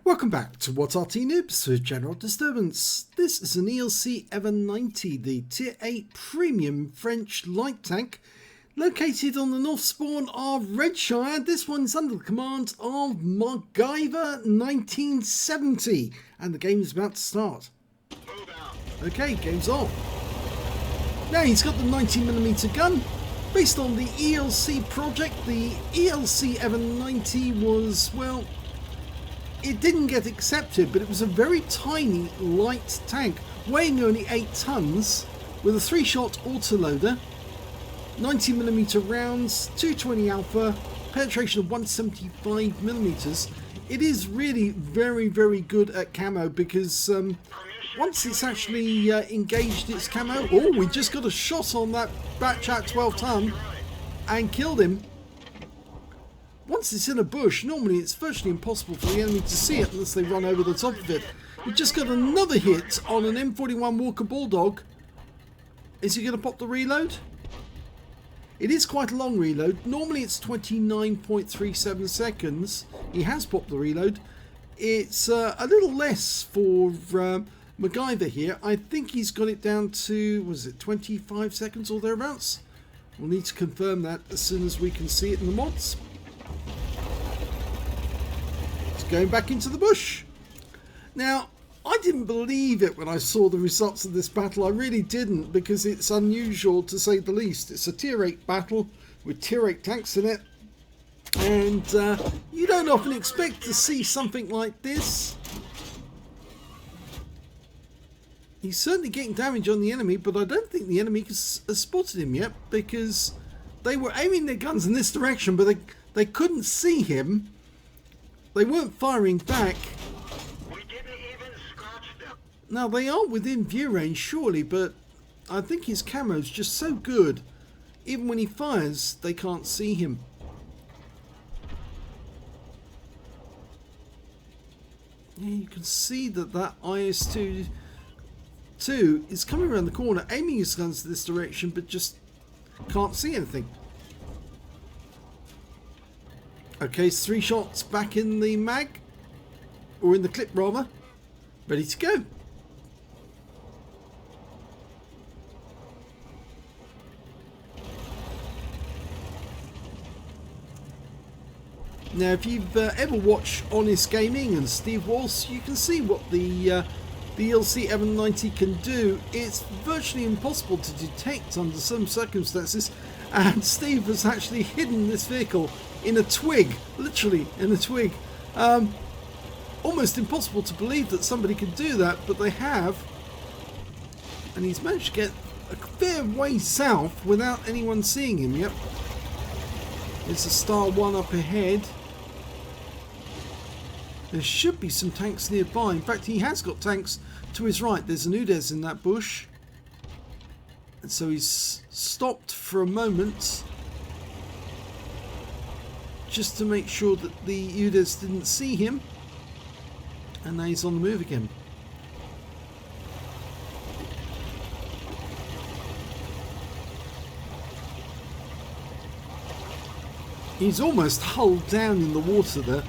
Welcome back to What's Arty Noobs with General Disturbance. This is an ELC EVEN 90, the Tier 8 Premium French light tank, located on the north spawn of Redshire. This one's under the command of Magyver1970, and the game is about to start. Okay, game's on. Now he's got the 90mm gun. Based on the ELC project, the ELC EVEN 90 was, well, it didn't get accepted, but it was a very tiny light tank, weighing only 8 tons, with a 3-shot autoloader, 90mm rounds, 220 alpha, penetration of 175mm. It is really very, very good at camo because once it's actually engaged its camo, oh, we just got a shot on that Batchat 12 ton and killed him. Once it's in a bush, normally it's virtually impossible for the enemy to see it unless they run over the top of it. We just got another hit on an M41 Walker Bulldog. Is he going to pop the reload? It is quite a long reload. Normally it's 29.37 seconds. He has popped the reload. It's a little less for MacGyver here. I think he's got it down to, was it 25 seconds or thereabouts? We'll need to confirm that as soon as we can see it in the mods. It's going back into the bush. Now, I didn't believe it when I saw the results of this battle. I really didn't, because it's unusual to say the least. It's a tier 8 battle with tier 8 tanks in it. And you don't often expect to see something like this. He's certainly getting damage on the enemy, but I don't think the enemy has spotted him yet, because they were aiming their guns in this direction, but they couldn't see him. They weren't firing back. We didn't even scratch them. Now, they are within view range, surely, but I think his camo's just so good. Even when he fires, they can't see him. Yeah, you can see that IS-2 is coming around the corner, aiming his guns this direction, but just can't see anything. Okay, it's 3 shots back in the mag, or in the clip rather, ready to go. Now, if you've ever watched Honest Gaming and Steve Wallst, you can see what the ELC EVEN 90 can do. It's virtually impossible to detect under some circumstances, and Steve has actually hidden this vehicle in a twig, literally in a twig. Almost impossible to believe that somebody could do that, but they have, and he's managed to get a fair way south without anyone seeing him. Yep, it's a Star 1 up ahead. There should be some tanks nearby. In fact, he has got tanks to his right. There's an UDES in that bush. And so he's stopped for a moment, just to make sure that the UDES didn't see him. And now he's on the move again. He's almost hulled down in the water there.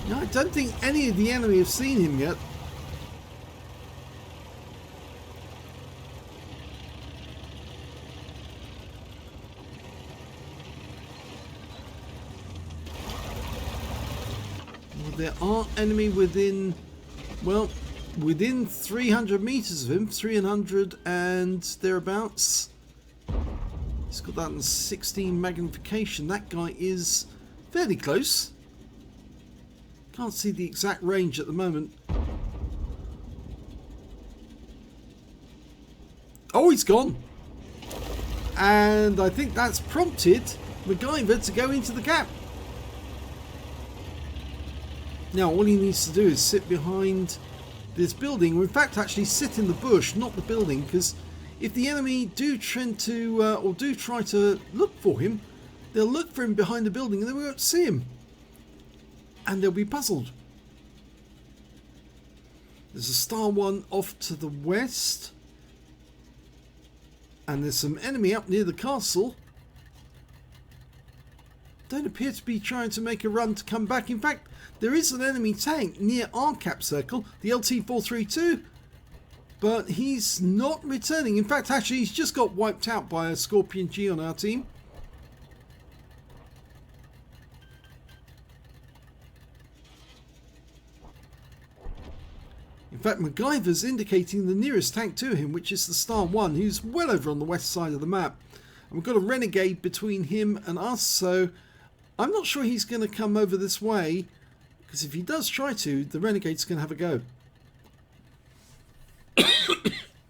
No, I don't think any of the enemy have seen him yet. Well, there are enemy within, well, within 300 meters of him, 300 and thereabouts. He's got that in 16 magnification. That guy is fairly close. Can't see the exact range at the moment. Oh, he's gone. And I think that's prompted MacGyver to go into the gap. Now, all he needs to do is sit behind this building, or in fact actually sit in the bush, not the building, because if the enemy do tend to or do try to look for him, they'll look for him behind the building and they won't see him, and they'll be puzzled. There's a Star 1 off to the west, and there's some enemy up near the castle. don't appear to be trying to make a run to come back. In fact, there is an enemy tank near our cap circle, the LT-432, but he's not returning. In fact, actually, he's just got wiped out by a Scorpion G on our team. In fact, MacGyver's indicating the nearest tank to him, which is the Star 1, who's well over on the west side of the map. And we've got a Renegade between him and us, so I'm not sure he's going to come over this way, because if he does try to, the Renegade's going to have a go.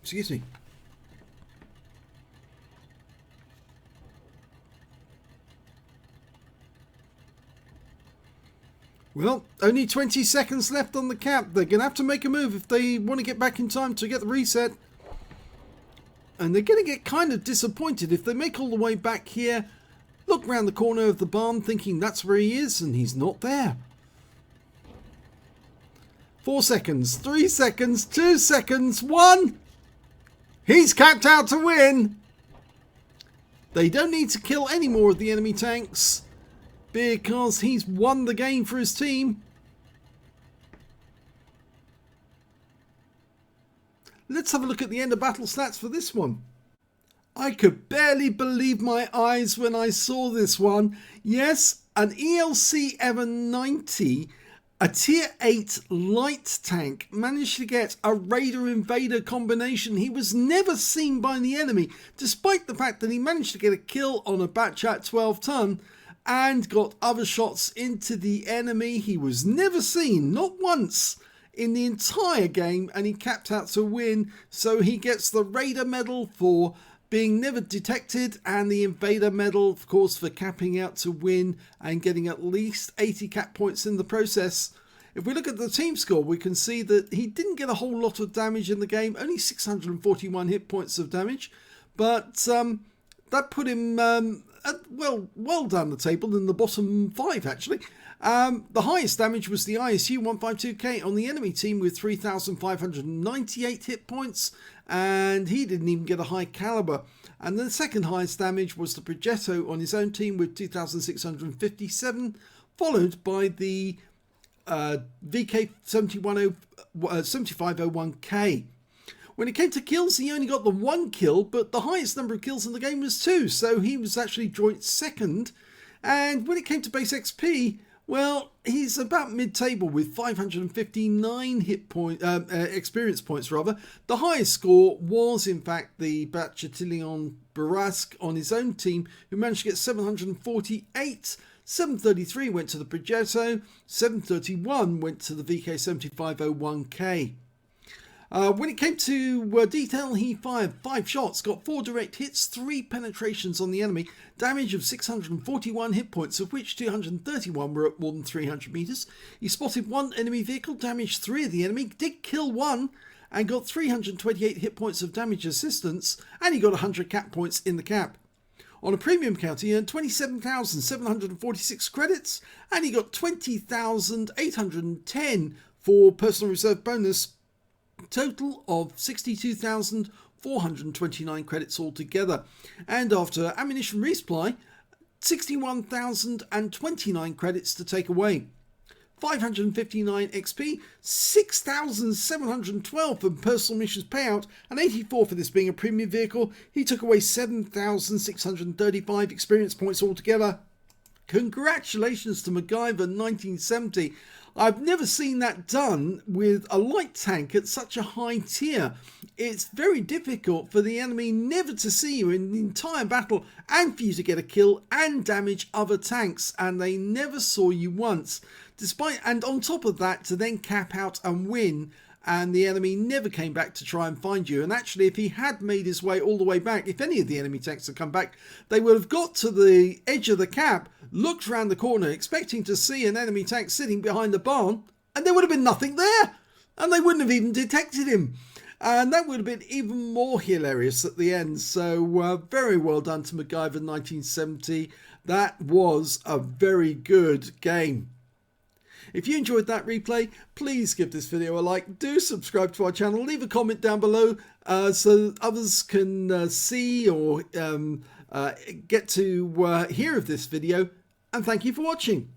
Excuse me. Well, only 20 seconds left on the cap. They're going to have to make a move if they want to get back in time to get the reset. And they're going to get kind of disappointed if they make all the way back here, look round the corner of the barn thinking that's where he is, and he's not there. 4 seconds, 3 seconds, 2 seconds, 1. He's capped out to win. They don't need to kill any more of the enemy tanks, because he's won the game for his team. Let's have a look at the end of battle stats for this one. I could barely believe my eyes when I saw this one. Yes, an ELC EVEN 90, a tier 8 light tank, managed to get a Raider Invader combination. He was never seen by the enemy, despite the fact that he managed to get a kill on a Batchat 12 ton and got other shots into the enemy. He was never seen, not once, in the entire game, and he capped out to win. So he gets the Raider medal for being never detected, and the Invader medal, of course, for capping out to win and getting at least 80 cap points in the process. If we look at the team score, we can see that he didn't get a whole lot of damage in the game, only 641 hit points of damage, but that put him well down the table in the bottom 5 actually. The highest damage was the ISU 152K on the enemy team with 3,598 hit points, and he didn't even get a high caliber. And the second highest damage was the Progetto on his own team with 2,657, followed by the VK 7501K. When it came to kills, he only got the 1 kill, but the highest number of kills in the game was 2, so he was actually joint second. And when it came to base XP, well, he's about mid-table with 559 experience points rather. The highest score was in fact the Batchatillon Barasque on his own team, who managed to get 748. 733 went to the Progetto, 731 went to the VK 7501K. When it came to detail, he fired 5 shots, got 4 direct hits, 3 penetrations on the enemy, damage of 641 hit points, of which 231 were at more than 300 meters. He spotted 1 enemy vehicle, damaged 3 of the enemy, did kill 1, and got 328 hit points of damage assistance, and he got 100 cap points in the cap. On a premium count, he earned 27,746 credits, and he got 20,810 for personal reserve bonus. Total of 62,429 credits altogether, and after ammunition resupply, 61,029 credits to take away. 559 XP, 6,712 for personal missions payout, and 84 for this being a premium vehicle. He took away 7,635 experience points altogether. Congratulations to MacGyver1970. I've never seen that done with a light tank at such a high tier. It's very difficult for the enemy never to see you in the entire battle, and for you to get a kill and damage other tanks, and they never saw you once. And on top of that, to then cap out and win, and the enemy never came back to try and find you. And actually, if he had made his way all the way back, if any of the enemy tanks had come back, they would have got to the edge of the cap, looked round the corner expecting to see an enemy tank sitting behind the barn, and there would have been nothing there, and they wouldn't have even detected him. And that would have been even more hilarious at the end. So very well done to MacGyver1970. That was a very good game. If you enjoyed that replay, please give this video a like, do subscribe to our channel, leave a comment down below so others can see or get to hear of this video, and thank you for watching.